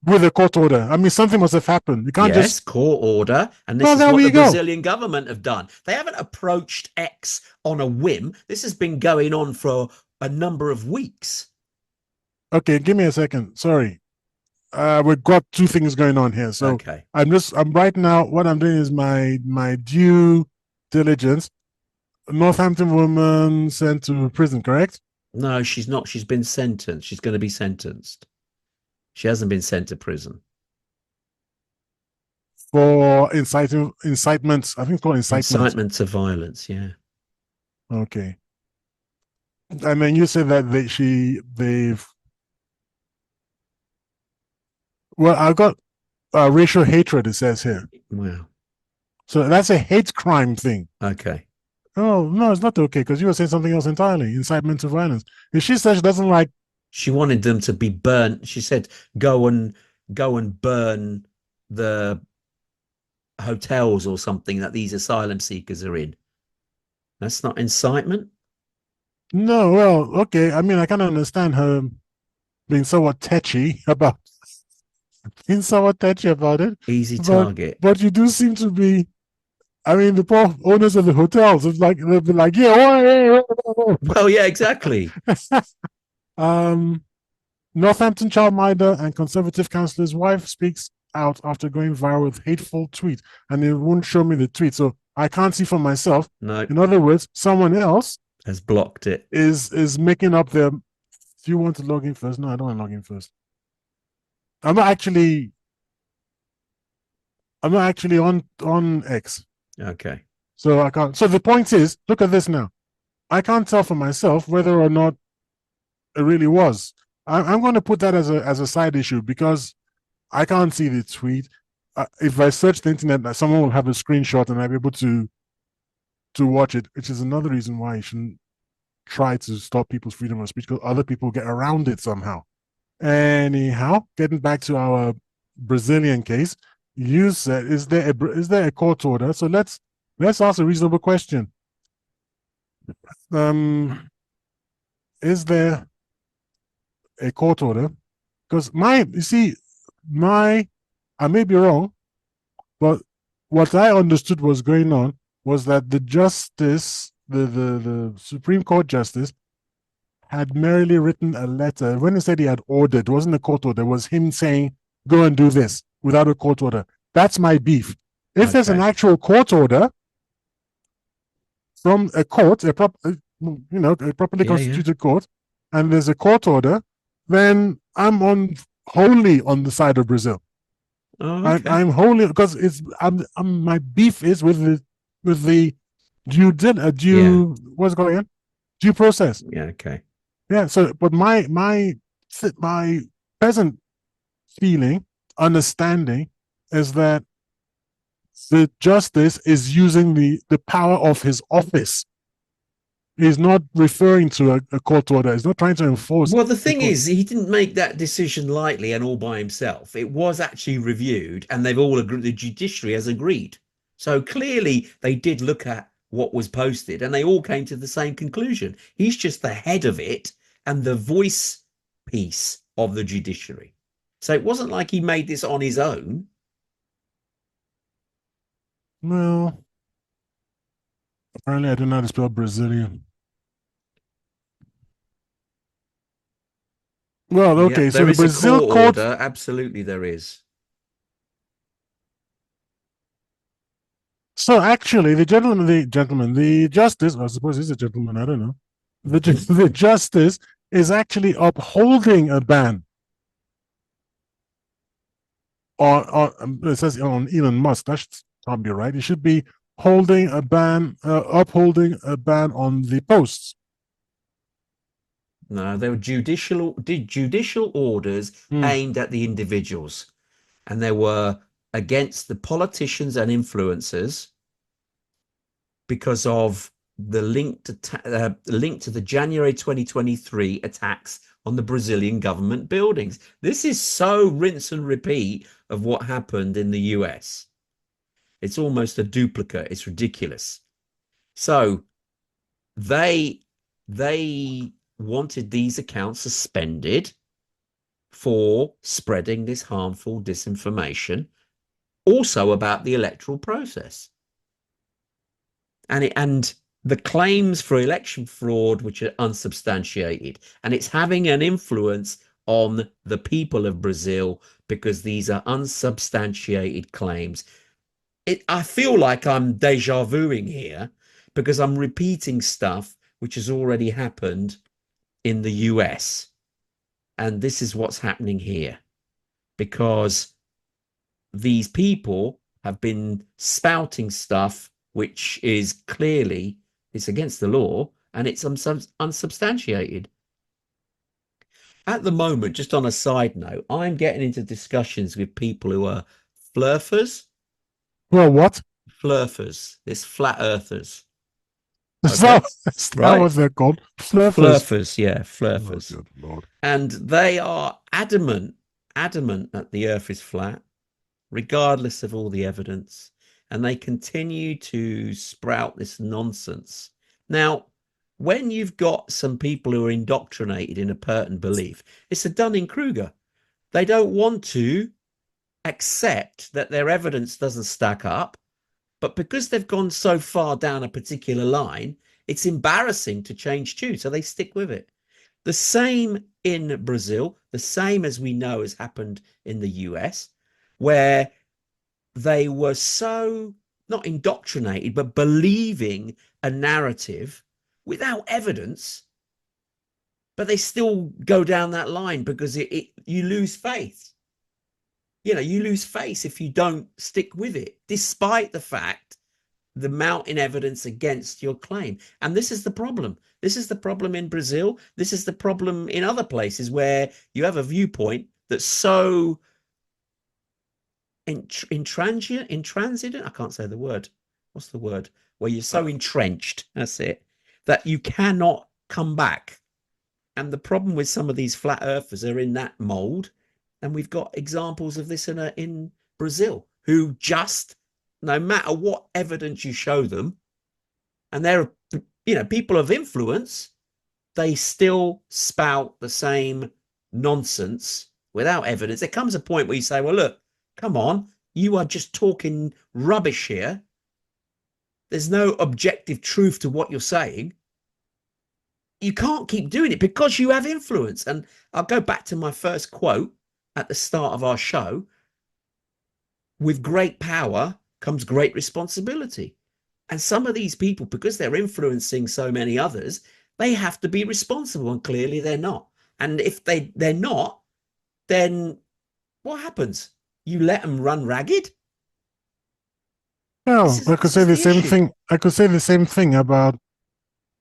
With a court order. I mean, something must have happened. You can't just court order, and this is what the Brazilian government have done. They haven't approached X on a whim. This has been going on for a number of weeks. Okay, give me a second. Sorry. We've got two things going on here. So okay. I'm right now, what I'm doing is my due diligence. Northampton woman sent to prison, correct? No, she's not. She's been sentenced. She's going to be sentenced. She hasn't been sent to prison. For incitement, I think it's called incitement. Incitement to violence, yeah. Okay. And then you said that they've well, I've got racial hatred, it says here. Wow. So that's a hate crime thing. Okay. Oh, no, it's not okay, because you were saying something else entirely, incitement to violence. If she says she doesn't like... She wanted them to be burnt. She said, go and burn the hotels or something that these asylum seekers are in. That's not incitement? No, well, okay. I mean, I kind of understand her being somewhat tetchy about it. Easy target. But you do seem to be... I mean, the poor owners of the hotels, it's like they'll be like, yeah, well, yeah, exactly. Northampton childminder and Conservative councillor's wife speaks out after going viral with hateful tweet, and it won't show me the tweet, so I can't see for myself. No. In other words, someone else has blocked it. Is making up their... Do you want to log in first? No, I don't want to log in first. I'm not actually on X. Okay. So I can't. So the point is, look at this now. I can't tell for myself whether or not it really was. I'm going to put that as a side issue because I can't see the tweet. If I search the internet, someone will have a screenshot and I'll be able to watch it, which is another reason why you shouldn't try to stop people's freedom of speech, because other people get around it somehow. Anyhow, getting back to our Brazilian case, you said, is there a court order? So let's ask a reasonable question. Is there a court order? Because I may be wrong, but what I understood was going on was that the justice, the Supreme Court justice, had merely written a letter. When he said he had ordered, it wasn't a court order, it was him saying, go and do this without a court order. That's my beef. If there's an Okay. actual court order from a court, a properly Yeah, yeah. constituted court, and there's a court order, then I'm wholly on the side of Brazil. Oh, okay. I'm wholly, because my beef is with the what's going on? Due process. Yeah, okay. Yeah. So, but my present feeling, understanding, is that the justice is using the power of his office. He's not referring to a court order. He's not trying to enforce. Well, the thing is, he didn't make that decision lightly and all by himself. It was actually reviewed, and they've all agreed. The judiciary has agreed. So clearly, they did look at what was posted, and they all came to the same conclusion. He's just the head of it and the voice piece of the judiciary. So it wasn't like he made this on his own. Well, apparently I don't know how to spell Brazilian. Well, okay, so there the is Brazil a court court order. Absolutely, there is. So actually, the justice, I suppose he's a gentleman, I don't know. The justice is actually upholding a ban it says on Elon Musk. That can't be right. It should be upholding a ban on the posts. No, there were judicial orders aimed at the individuals, and they were against the politicians and influencers because of the link to the January 2023 attacks on the Brazilian government buildings. This is so rinse and repeat of what happened in the US. It's almost a duplicate. It's ridiculous. So they wanted these accounts suspended for spreading this harmful disinformation, also about the electoral process. And the claims for election fraud, which are unsubstantiated, and it's having an influence on the people of Brazil because these are unsubstantiated claims. I feel like I'm deja vuing here because I'm repeating stuff which has already happened in the US. And this is what's happening here because these people have been spouting stuff which is clearly it's against the law and it's unsubstantiated. At the moment, just on a side note, I'm getting into discussions with people who are flurfers. Well, what? Flurfers. It's flat earthers. Okay. That's what they're called. Flurfers, yeah, flurfers. Oh, good Lord. And they are adamant that the earth is flat, regardless of all the evidence. And they continue to sprout this nonsense. Now, when you've got some people who are indoctrinated in a certain belief, it's a Dunning-Kruger. They don't want to accept that their evidence doesn't stack up. But because they've gone so far down a particular line, it's embarrassing to change tune. So they stick with it. The same in Brazil, the same as we know has happened in the US, where they were so not indoctrinated, but believing a narrative without evidence, but they still go down that line because you lose faith. You know, you lose faith if you don't stick with it, despite the fact the mounting evidence against your claim. And this is the problem. This is the problem in Brazil. This is the problem in other places where you have a viewpoint that's so intransigent. I can't say the word. What's the word? Where you're so entrenched, that's it, that you cannot come back. And the problem with some of these flat earthers are in that mold. And we've got examples of this in Brazil, who just, no matter what evidence you show them, and they're, people of influence, they still spout the same nonsense without evidence. There comes a point where you say, well, look, come on, you are just talking rubbish here. There's no objective truth to what you're saying. you can't keep doing it because you have influence. And I'll go back to my first quote at the start of our show. With great power comes great responsibility. And some of these people, because they're influencing so many others, they have to be responsible. And clearly they're not. And if they're not, then what happens? You let them run ragged? Well, I could This say is the the same issue. thing. I could say the same thing about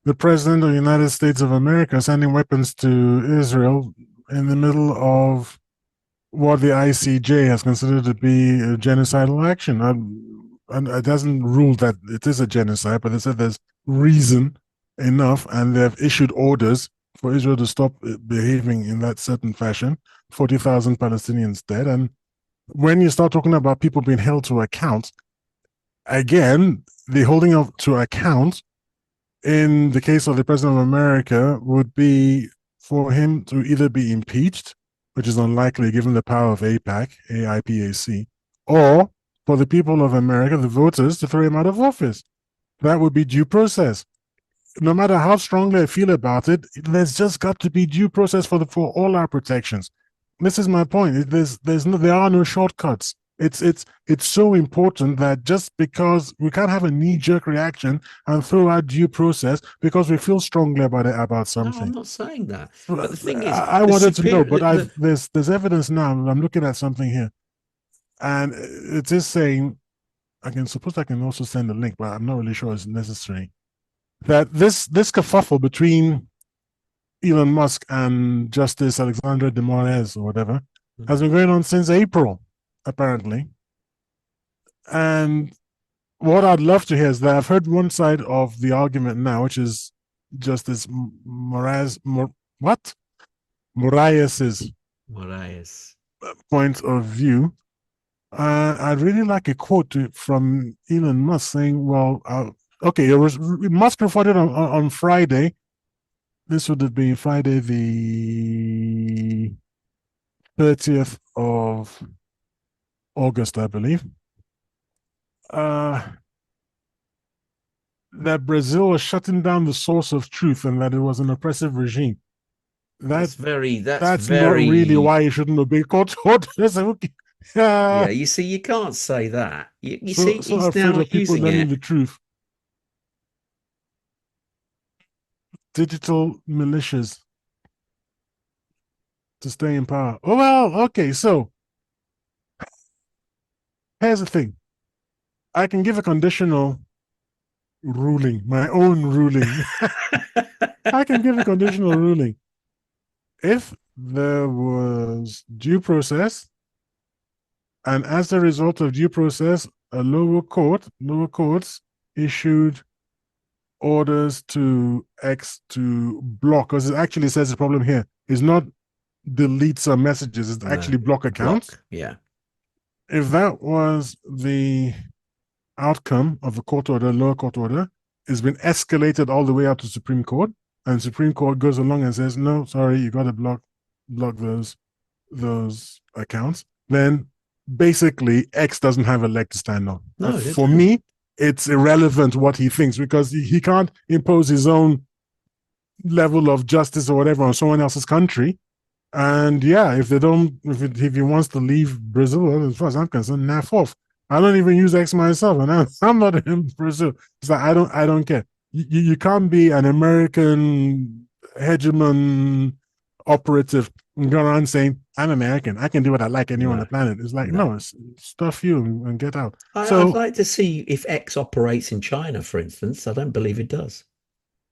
the president of the United States of America sending weapons to Israel in the middle of what the ICJ has considered to be a genocidal action. And it doesn't rule that it is a genocide, but they said there's reason enough, and they've issued orders for Israel to stop behaving in that certain fashion. 40,000 Palestinians dead. And when you start talking about people being held to account, again, the holding of to account in the case of the president of America would be for him to either be impeached, which is unlikely given the power of AIPAC, or for the people of America, the voters, to throw him out of office. That would be due process. No matter how strongly I feel about it, there's just got to be due process for all our protections. This is my point. There are no shortcuts. It's so important that just because we can't have a knee-jerk reaction and throw out due process because we feel strongly about No, I'm something. not saying that. But the thing is, I the wanted to know, superior, but there's evidence now. I'm looking at something here, and it is saying I can also send a link, but I'm not really sure it's necessary. That this kerfuffle between Elon Musk and Justice Alexandra de Moraes or whatever has been going on since April, apparently. And what I'd love to hear is that I've heard one side of the argument now, which is Justice what? Moraes's Moraes. point of view. I'd really like a quote from Elon Musk saying, well, okay, Musk reported on Friday. This would have been Friday the 30th of August, I believe. That Brazil was shutting down the source of truth and that it was an oppressive regime. That's That's not really very, why you shouldn't obey court orders. yeah, you see, you can't say that. You see, So he's afraid now of people using learning it. the truth. Digital militias to stay in power. Oh, well, okay, so here's the thing. I can give a conditional ruling, my own ruling. I can give a conditional ruling. If there was due process, and as a result of due process, lower courts issued orders to X to block, because it actually says the problem here is not delete some messages, it's No, actually block accounts. yeah. If that was the outcome of the court order, lower court order, it's been escalated all the way up to Supreme Court, and Supreme Court goes along and says, no, sorry, you got to block those accounts. Then basically X doesn't have a leg to stand on. No, they For don't. me, it's irrelevant what he thinks because he can't impose his own level of justice or whatever on someone else's country. And yeah, if they don't, if he wants to leave Brazil, well, as far as I'm concerned, naff off. I don't even use X myself, and I'm not in Brazil. It's like I don't care. You can't be an American hegemon operative and go around saying I'm American. I can do what I like anywhere on No, the planet. It's like no. no, stuff you and get out. I'd So like to see if X operates in China, for instance. I don't believe it does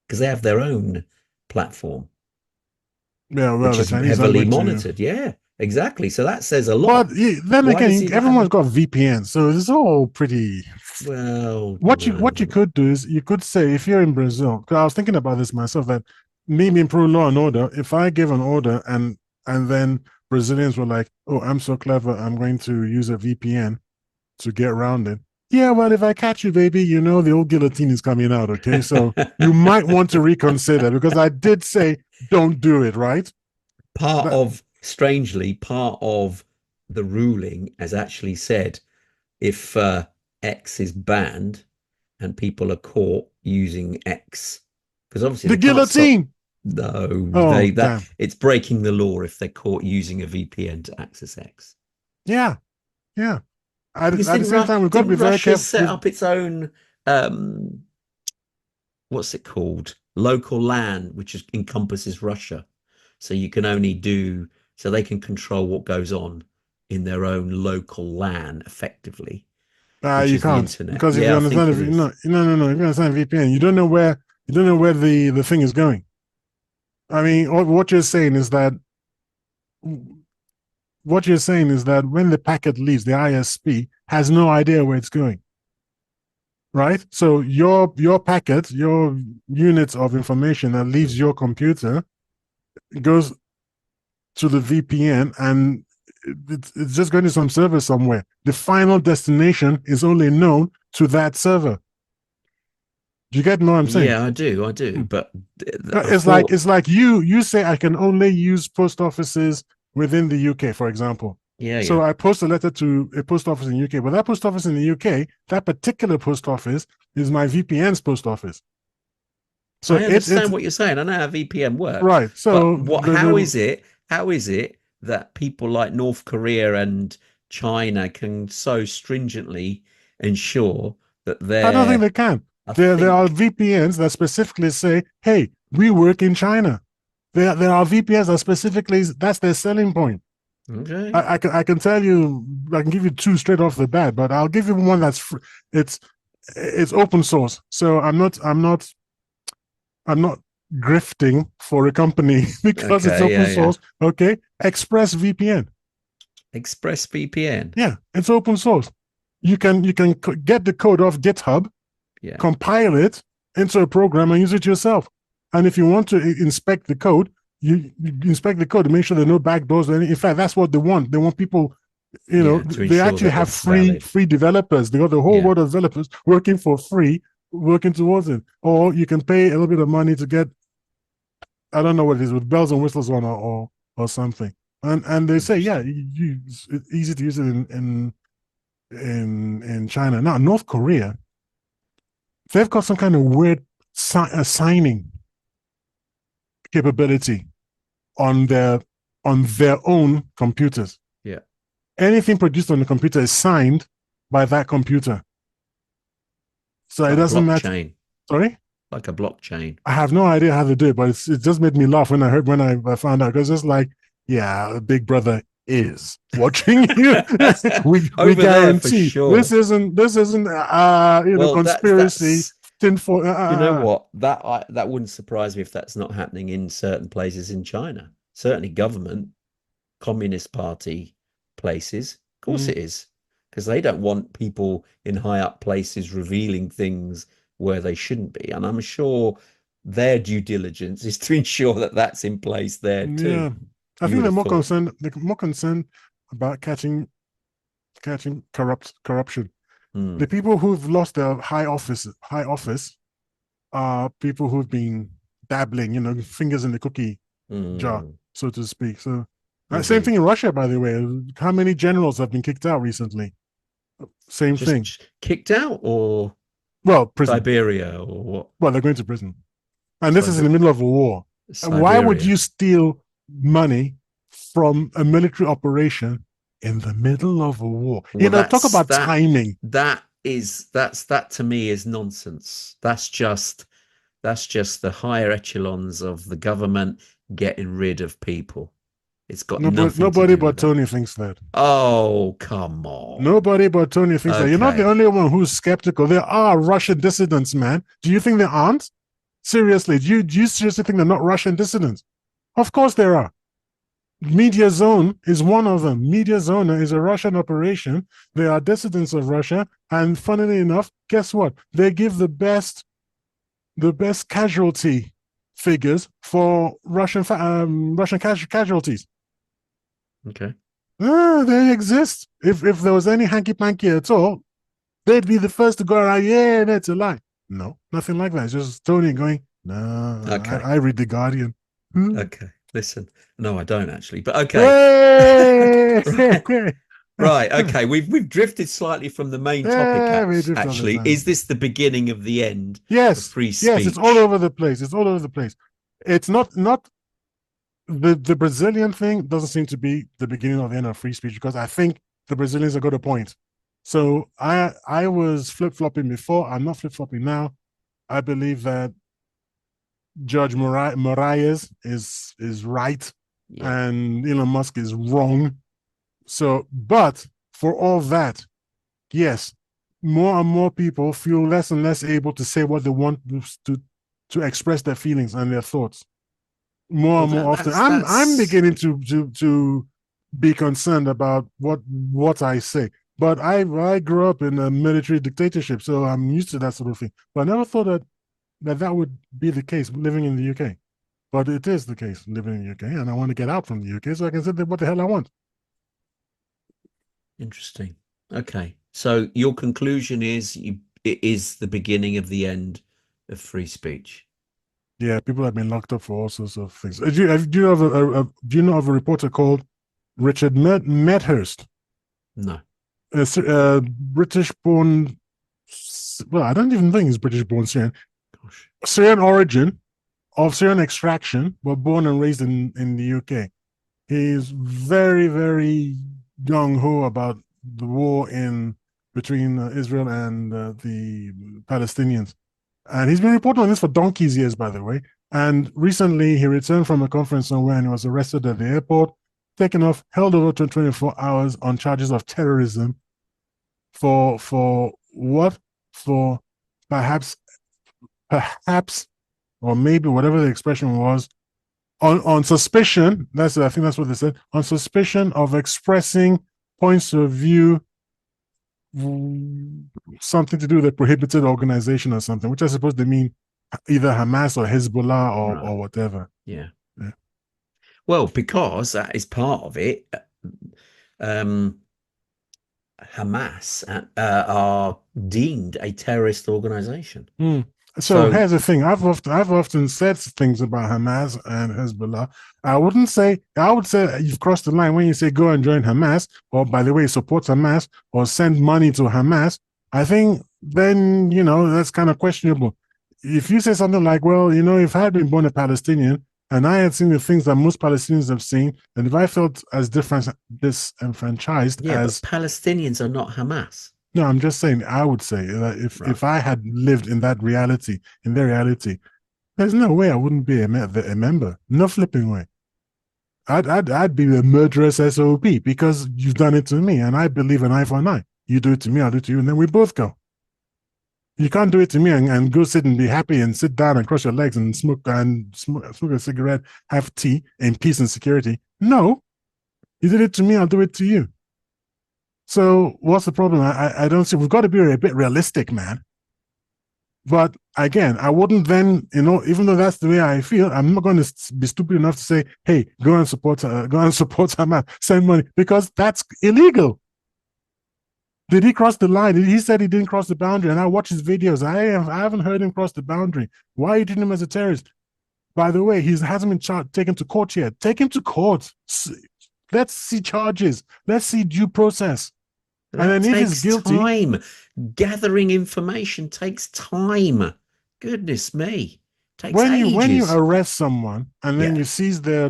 because they have their own platform, yeah, well, which the is Chinese aren't heavily going to. monitored. Yeah, exactly. So that says a But lot. then Why does he again, not have everyone's a? got VPN, so it's all pretty. Well, What you no. could do is you could say if you're in Brazil, because I was thinking about this myself, that me being pro law and order, if I give an order and then Brazilians were like, "Oh, I'm so clever, I'm going to use a VPN to get around it." Yeah, well, if I catch you, baby, you know the old guillotine is coming out. Okay, so you might want to reconsider because I did say don't do it, right? Part But of, strangely, part of the ruling has actually said if X is banned and people are caught using X, because obviously the they can't stop. guillotine. No, Oh, they that damn. it's breaking the law if they're caught using a VPN to access X. Yeah, yeah. At Because the same time, we've got to be didn't very Russia careful. set up its own what's it called? Local LAN, which encompasses Russia. So you can only do so they can control what goes on in their own local LAN effectively, which You is the can't, internet. because if you Yeah, I understand, think if it you is. no, no, no, no, if you understand VPN, you don't know where the thing is going. I mean, what you're saying is that when the packet leaves, the ISP has no idea where it's going, right? So your packet, your unit of information that leaves your computer goes to the VPN, and it's just going to some server somewhere. The final destination is only known to that server. Do you get what I'm saying? Yeah, I do. Hmm. But I It's like thought, you say I can only use post offices within the UK, for example. yeah, So yeah. I post a letter to a post office in the UK, but that post office in the UK, that particular post office is my VPN's post office. So I it's understand what you're saying. I know how VPN works, right. but So what? How is it? How is it that people like North Korea and China can so stringently ensure that I don't think they're? they can. I There are think VPNs that specifically say, "Hey, we work in China." There are VPNs that specifically that's their selling point. okay, I can tell you, I can give you two straight off the bat, but I'll give you one that's free. It's open source, so I'm not grifting for a company because it's okay, open yeah, yeah. source. Okay, ExpressVPN. Express VPN, Yeah, it's open source. You can get the code off GitHub, yeah, compile it into a program, and use it yourself. And if you want to inspect the code, you inspect the code to make sure there are no backdoors. In fact, that's what they want. They want people, yeah, to they ensure actually that have it's valid. free developers. They got the whole Yeah, world of developers working for free, working towards it. Or you can pay a little bit of money to get, I don't know what it is, with bells and whistles on, or something. And they say, yeah, interesting. it's easy to use it in China. Now, North Korea, they've got some kind of weird signing capability on their own computers. Yeah, Anything produced on the computer is signed by that computer. So it like a doesn't matter. blockchain, Sorry? like a blockchain. I have no idea how to do it, but it just made me laugh when I found out, because it's like, yeah, Big Brother is watching you. we Over there for guarantee sure. this isn't Well, conspiracy that's tinfoil. you know what that wouldn't surprise me if that's not happening in certain places in China. Certainly, government, communist party places. Of course, Mm, it is because they don't want people in high up places revealing things where they shouldn't be, and I'm sure their due diligence is to ensure that that's in place there too. yeah, I You think would have thought. they're more concerned about catching corruption. The Hmm, people who've lost their high office are people who've been dabbling, fingers in the cookie jar, hmm, so to speak. So, same thing indeed. in Russia, by the way. How many generals have been kicked out recently? Same thing. Just kicked out or Well, prison. Siberia or what? Well, they're going to prison. And this is in Siber the middle of a war. Why would you Siberia. steal money from a military operation in the middle of a war? Well, Talk about timing. that to me is nonsense. That's just the higher echelons of the government getting rid of people. It's got nothing to Nobody do but with that. Tony thinks that. Oh, come on. Nobody but Tony thinks that. You're not the Okay. only one who's skeptical. There are Russian dissidents, man. Do you think there aren't? Seriously, do you seriously think they're not Russian dissidents? Of course there are. Media Zone is one of them. Media Zone is a Russian operation. They are dissidents of Russia, and funnily enough, guess what? They give the best casualty figures for Russian casualties. Okay. They exist. If there was any hanky panky at all, they'd be the first to go around. Yeah, that's a lie. No, nothing like that. It's just Tony going, no, Okay. I read the Guardian. Hmm. Okay. Listen. No, I don't actually. But okay. Hey! Right. Right. Okay. We've drifted slightly from the main topic. We drift all the Actually, time. is this the beginning of the end of Yes, free yes, it's all speech? over the place. It's all over the place. it's not the Brazilian thing doesn't seem to be the beginning or the end of free speech, because I think the Brazilians have got a point. So I was flip flopping before. I'm not flip flopping now. I believe that Judge Moraes is right, Yeah. and Elon Musk is wrong. So, but for all that, yes, more and more people feel less and less able to say what they want to express their feelings and their thoughts. More Well, and more often, I'm that's beginning to be concerned about what I say. But I grew up in a military dictatorship, so I'm used to that sort of thing. But I never thought that would be the case living in the UK. But it is the case living in the UK, and I want to get out from the UK so I can say what the hell I want. interesting. Okay. So your conclusion is it is the beginning of the end of free speech. Yeah, people have been locked up for all sorts of things. Do you know of a reporter called Richard Medhurst? No. A British-born. Well, I don't even think he's British-born Syrian. Gosh. Syrian origin, of Syrian extraction, but born and raised in the UK. He's very, very gung ho about the war in between Israel and the Palestinians. And he's been reporting on this for donkey's years, by the way. And recently he returned from a conference somewhere and was arrested at the airport, taken off, held over to 24 hours on charges of terrorism for what? For perhaps, or maybe whatever the expression was, on suspicion. I think that's what they said. On suspicion of expressing points of view, something to do with a prohibited organization or something, which I suppose they mean either Hamas or Hezbollah or whatever. Yeah. Yeah. Well, because that is part of it. Hamas are deemed a terrorist organization. So here's the thing. I've often said things about Hamas and Hezbollah. I would say you've crossed the line when you say go and join Hamas, or by the way, support Hamas or send money to Hamas. I think then, that's kind of questionable. If you say something like, well, if I had been born a Palestinian and I had seen the things that most Palestinians have seen, and if I felt as disenfranchised as... But Palestinians are not Hamas. No, I'm just saying, I would say that if I had lived in their reality, there's no way I wouldn't be a member. No flipping way. I'd be a murderous SOP because you've done it to me, and I believe an eye for an eye. You do it to me, I'll do it to you, and then we both go. You can't do it to me and go sit and be happy and sit down and cross your legs and smoke a cigarette, have tea in peace and security. No, you did it to me, I'll do it to you. So what's the problem? I don't see. We've got to be a bit realistic, man. But again, I wouldn't then, even though that's the way I feel, I'm not going to be stupid enough to say, hey, go and support Hamas, send money, because that's illegal. Did he cross the line? He said he didn't cross the boundary, and I watch his videos. I haven't heard him cross the boundary. Why are you treating him as a terrorist? By the way, he hasn't been taken to court yet. Take him to court. Let's see charges. Let's see due process. That and then if he's guilty, time. Gathering information takes time. Goodness me. Takes ages. When you arrest someone and then you seize their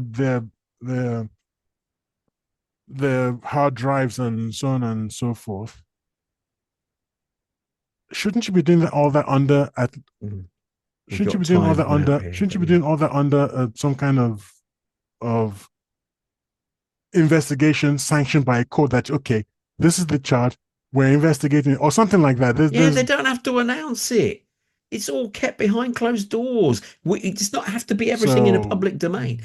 hard drives and so on and so forth, shouldn't you be doing all that under shouldn't you be doing all that under some kind of investigation sanctioned by a court that, okay, this is the charge, we're investigating, or something like that. They don't have to announce it. It's all kept behind closed doors. It does not have to be everything in a public domain.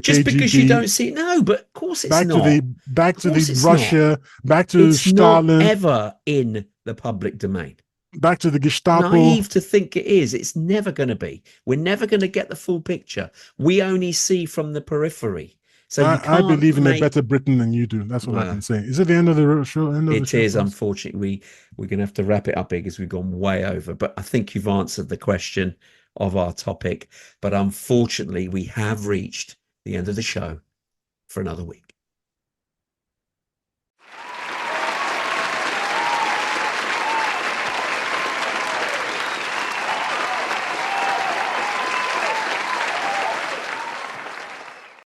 Just because you don't see it, no, but of course it's not. Back to Russia, back to it's Stalin. Not ever in the public domain. Back to the Gestapo. Naive to think it is. It's never going to be. We're never going to get the full picture. We only see from the periphery. So I believe in a better Britain than you do. That's what I can say. Is it the end of the show? It is, unfortunately. We're going to have to wrap it up because we've gone way over. But I think you've answered the question of our topic. But unfortunately, we have reached the end of the show for another week.